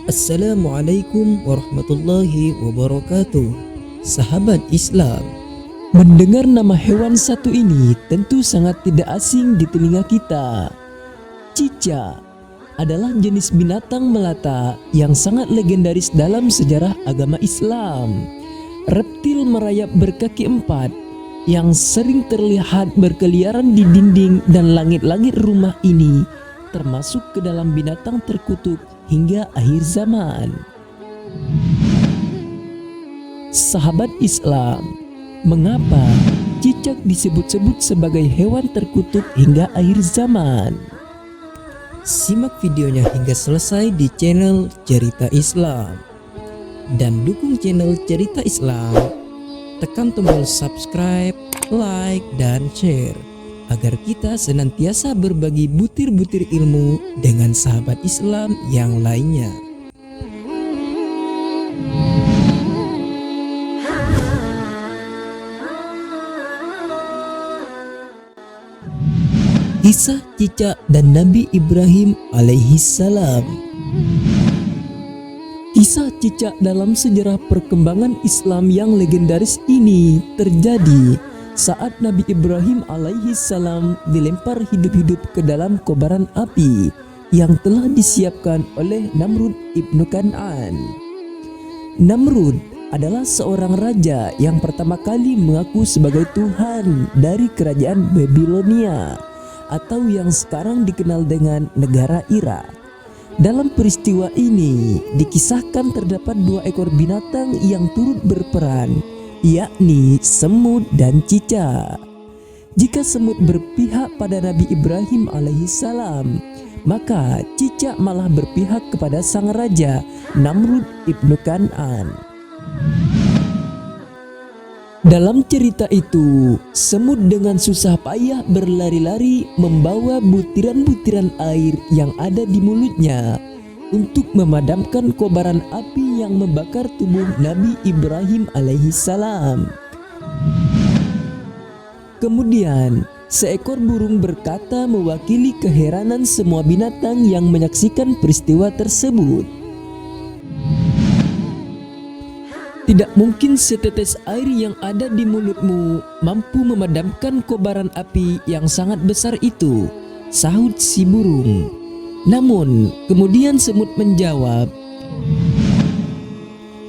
Assalamualaikum warahmatullahi wabarakatuh. Sahabat Islam, mendengar nama hewan satu ini tentu sangat tidak asing di telinga kita. Cicak adalah jenis binatang melata yang sangat legendaris dalam sejarah agama Islam. Reptil merayap berkaki empat yang sering terlihat berkeliaran di dinding dan langit-langit rumah ini termasuk ke dalam binatang terkutuk hingga akhir zaman. Sahabat Islam, mengapa cicak disebut-sebut sebagai hewan terkutuk hingga akhir zaman? Simak videonya hingga selesai di channel Cerita Islam. Dan dukung channel Cerita Islam, tekan tombol subscribe, like, dan share agar kita senantiasa berbagi butir-butir ilmu dengan sahabat Islam yang lainnya. Kisah cicak dan Nabi Ibrahim alaihissalam. Kisah cicak dalam sejarah perkembangan Islam yang legendaris ini terjadi saat Nabi Ibrahim alaihissalam dilempar hidup-hidup ke dalam kobaran api yang telah disiapkan oleh Namrud ibnu Kan'an. Namrud adalah seorang raja yang pertama kali mengaku sebagai Tuhan dari kerajaan Babilonia atau yang sekarang dikenal dengan negara Irak. Dalam peristiwa ini dikisahkan terdapat dua ekor binatang yang turut berperan, yakni semut dan cicak. Jika semut berpihak pada Nabi Ibrahim alaihissalam, maka cicak malah berpihak kepada sang raja Namrud ibnu Kan'an. Dalam cerita itu, semut dengan susah payah berlari-lari membawa butiran-butiran air yang ada di mulutnya untuk memadamkan kobaran api yang membakar tubuh Nabi Ibrahim alaihissalam. Kemudian seekor burung berkata mewakili keheranan semua binatang yang menyaksikan peristiwa tersebut. Tidak mungkin setetes air yang ada di mulutmu mampu memadamkan kobaran api yang sangat besar itu, sahut si burung. Namun kemudian semut menjawab,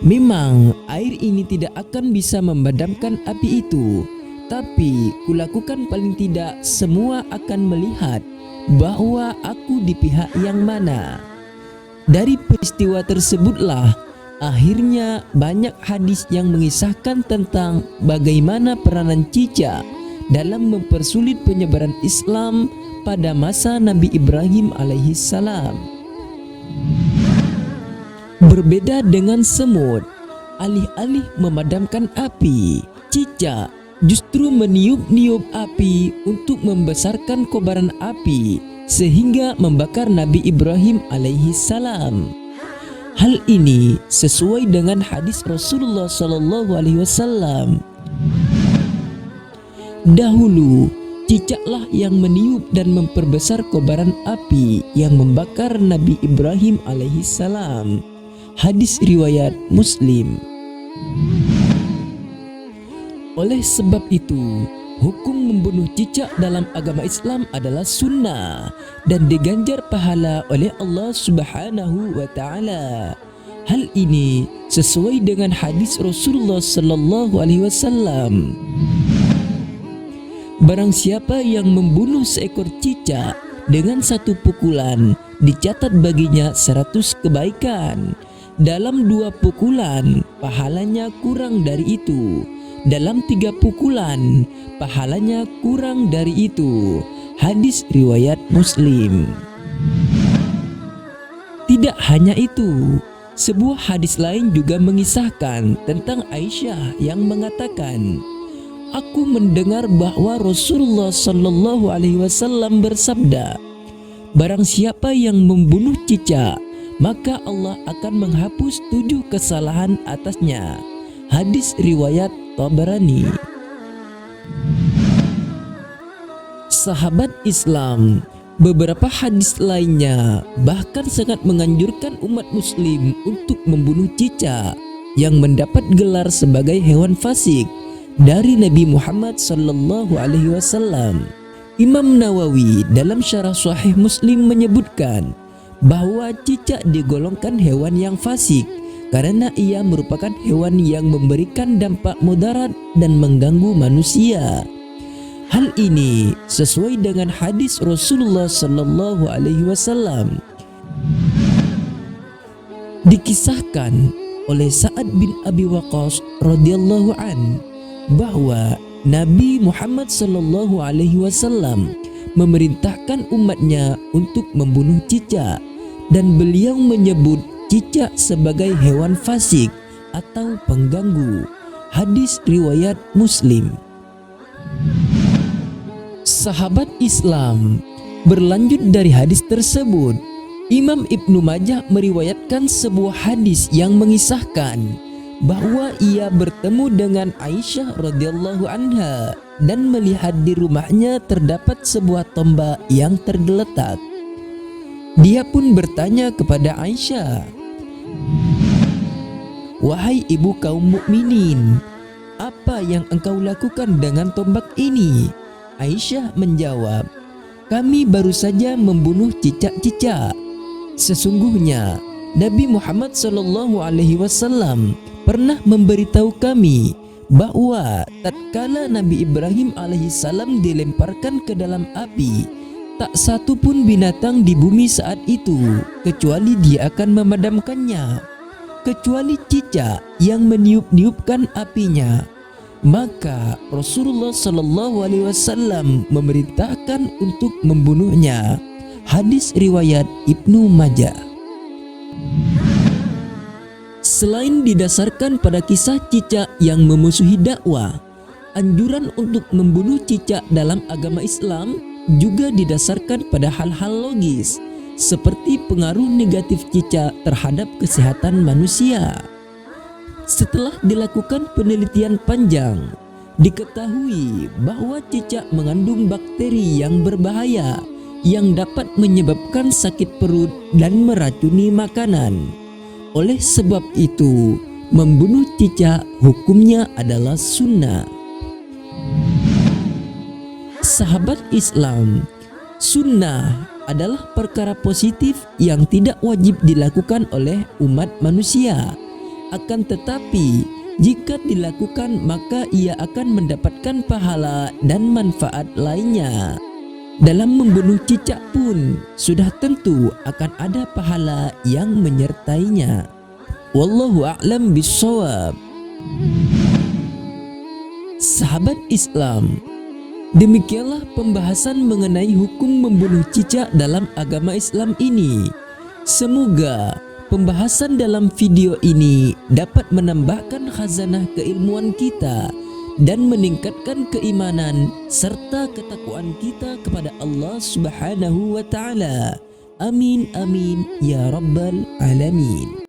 memang air ini tidak akan bisa memadamkan api itu, tapi kulakukan paling tidak semua akan melihat bahwa aku di pihak yang mana. Dari peristiwa tersebutlah akhirnya banyak hadis yang mengisahkan tentang bagaimana peranan cicak dalam mempersulit penyebaran Islam pada masa Nabi Ibrahim alaihissalam. Berbeda dengan semut, alih-alih memadamkan api, cicak justru meniup-niup api untuk membesarkan kobaran api sehingga membakar Nabi Ibrahim alaihissalam. Hal ini sesuai dengan hadis Rasulullah SAW. Dahulu cicaklah yang meniup dan memperbesar kobaran api yang membakar Nabi Ibrahim alaihissalam. Hadis riwayat Muslim. Oleh sebab itu, hukum membunuh cicak dalam agama Islam adalah sunnah dan diganjar pahala oleh Allah Subhanahu wa taala. Hal ini sesuai dengan hadis Rasulullah sallallahu alaihi wasallam. Barang siapa yang membunuh seekor cicak dengan satu pukulan, dicatat baginya 100 kebaikan. Dalam 2 pukulan, pahalanya kurang dari itu. Dalam 3 pukulan, pahalanya kurang dari itu. Hadis riwayat Muslim. Tidak hanya itu, sebuah hadis lain juga mengisahkan tentang Aisyah yang mengatakan, aku mendengar bahwa Rasulullah sallallahu alaihi wasallam bersabda, barang siapa yang membunuh cicak, maka Allah akan menghapus 7 kesalahan atasnya. Hadis riwayat Tabarani. Sahabat Islam, Beberapa hadis lainnya bahkan sangat menganjurkan umat muslim untuk membunuh cicak yang mendapat gelar sebagai hewan fasik dari Nabi Muhammad sallallahu alaihi wasallam. Imam Nawawi dalam Syarah Sahih Muslim menyebutkan bahwa cicak digolongkan hewan yang fasik karena ia merupakan hewan yang memberikan dampak mudarat dan mengganggu manusia. Hal ini sesuai dengan hadis Rasulullah sallallahu alaihi wasallam. Dikisahkan oleh Sa'ad bin Abi Waqqas radhiyallahu an bahwa Nabi Muhammad sallallahu alaihi wasallam memerintahkan umatnya untuk membunuh cicak, dan beliau menyebut cicak sebagai hewan fasik atau pengganggu. Hadis riwayat Muslim. Sahabat Islam, berlanjut dari hadis tersebut, Imam Ibnu Majah meriwayatkan sebuah hadis yang mengisahkan bahwa ia bertemu dengan Aisyah radhiyallahu anha dan melihat di rumahnya terdapat sebuah tombak yang tergeletak. Dia pun bertanya kepada Aisyah, "Wahai ibu kaum mukminin, apa yang engkau lakukan dengan tombak ini?" Aisyah menjawab, "Kami baru saja membunuh cicak-cicak. Sesungguhnya Nabi Muhammad sallallahu alaihi wasallam pernah memberitahu kami bahwa tatkala Nabi Ibrahim alaihissalam dilemparkan ke dalam api, tak satu pun binatang di bumi saat itu kecuali dia akan memadamkannya, kecuali cicak yang meniup-niupkan apinya. Maka Rasulullah sallallahu alaihi wasallam memerintahkan untuk membunuhnya." Hadis riwayat Ibnu Majah. Selain didasarkan pada kisah cicak yang memusuhi dakwah, anjuran untuk membunuh cicak dalam agama Islam juga didasarkan pada hal-hal logis, seperti pengaruh negatif cicak terhadap kesehatan manusia. Setelah dilakukan penelitian panjang, diketahui bahwa cicak mengandung bakteri yang berbahaya yang dapat menyebabkan sakit perut dan meracuni makanan. Oleh sebab itu, membunuh cicak hukumnya adalah sunnah. Sahabat Islam, sunnah adalah perkara positif yang tidak wajib dilakukan oleh umat manusia. Akan tetapi, jika dilakukan maka ia akan mendapatkan pahala dan manfaat lainnya. Dalam membunuh cicak pun sudah tentu akan ada pahala yang menyertainya. Wallahu a'lam bishawab. Sahabat Islam, demikianlah pembahasan mengenai hukum membunuh cicak dalam agama Islam ini. Semoga pembahasan dalam video ini dapat menambahkan khazanah keilmuan kita dan meningkatkan keimanan serta ketakwaan kita kepada Allah Subhanahu wa taala. Amin amin ya rabbal alamin.